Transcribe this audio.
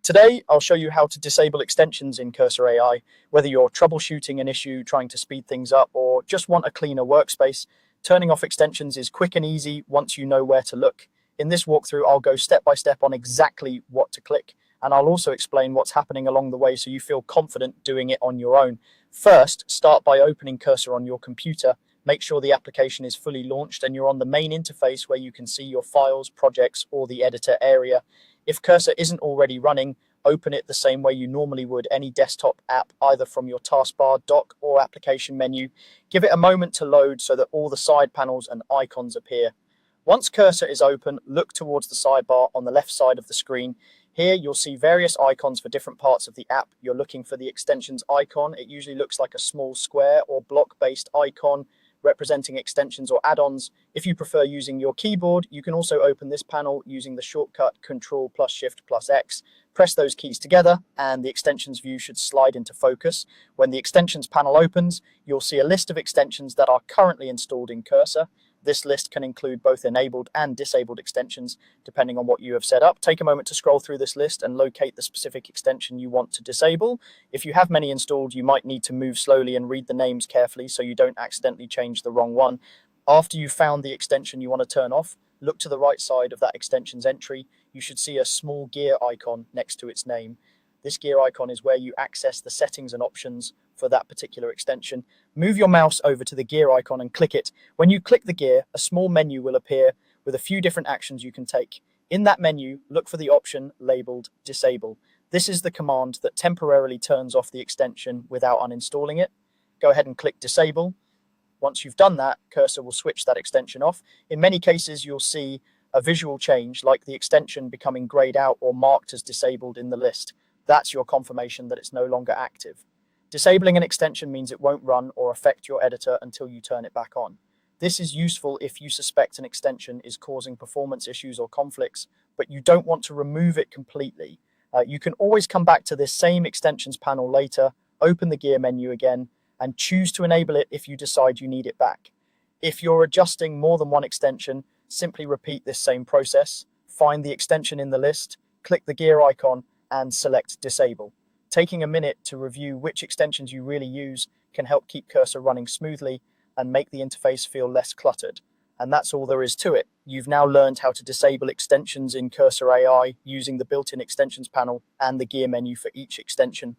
Today, I'll show you how to disable extensions in Cursor.AI, whether you're troubleshooting an issue, trying to speed things up, or just want a cleaner workspace. Turning off extensions is quick and easy once you know where to look. In this walkthrough, I'll go step by step on exactly what to click, and I'll also explain what's happening along the way so you feel confident doing it on your own. First, start by opening Cursor on your computer. Make sure the application is fully launched and you're on the main interface where you can see your files, projects, or the editor area. If Cursor isn't already running, open it the same way you normally would any desktop app, either from your taskbar, dock, or application menu. Give it a moment to load so that all the side panels and icons appear. Once Cursor is open, look towards the sidebar on the left side of the screen. Here you'll see various icons for different parts of the app. You're looking for the extensions icon. It usually looks like a small square or block-based icon representing extensions or add-ons. If you prefer using your keyboard, you can also open this panel using the shortcut Ctrl plus Shift plus X. Press those keys together and the extensions view should slide into focus. When the extensions panel opens, you'll see a list of extensions that are currently installed in Cursor. This list can include both enabled and disabled extensions, depending on what you have set up. Take a moment to scroll through this list and locate the specific extension you want to disable. If you have many installed, you might need to move slowly and read the names carefully so you don't accidentally change the wrong one. After you've found the extension you want to turn off, look to the right side of that extension's entry. You should see a small gear icon next to its name. This gear icon is where you access the settings and options for that particular extension. Move your mouse over to the gear icon and click it. When you click the gear, a small menu will appear with a few different actions you can take. In that menu, look for the option labeled Disable. This is the command that temporarily turns off the extension without uninstalling it. Go ahead and click Disable. Once you've done that, Cursor will switch that extension off. In many cases, you'll see a visual change, like the extension becoming grayed out or marked as disabled in the list. That's your confirmation that it's no longer active. Disabling an extension means it won't run or affect your editor until you turn it back on. This is useful if you suspect an extension is causing performance issues or conflicts, but you don't want to remove it completely. You can always come back to this same extensions panel later, open the gear menu again, and choose to enable it if you decide you need it back. If you're adjusting more than one extension, simply repeat this same process. Find the extension in the list, click the gear icon, and select Disable. Taking a minute to review which extensions you really use can help keep Cursor running smoothly and make the interface feel less cluttered. And that's all there is to it. You've now learned how to disable extensions in Cursor.AI using the built-in extensions panel and the gear menu for each extension.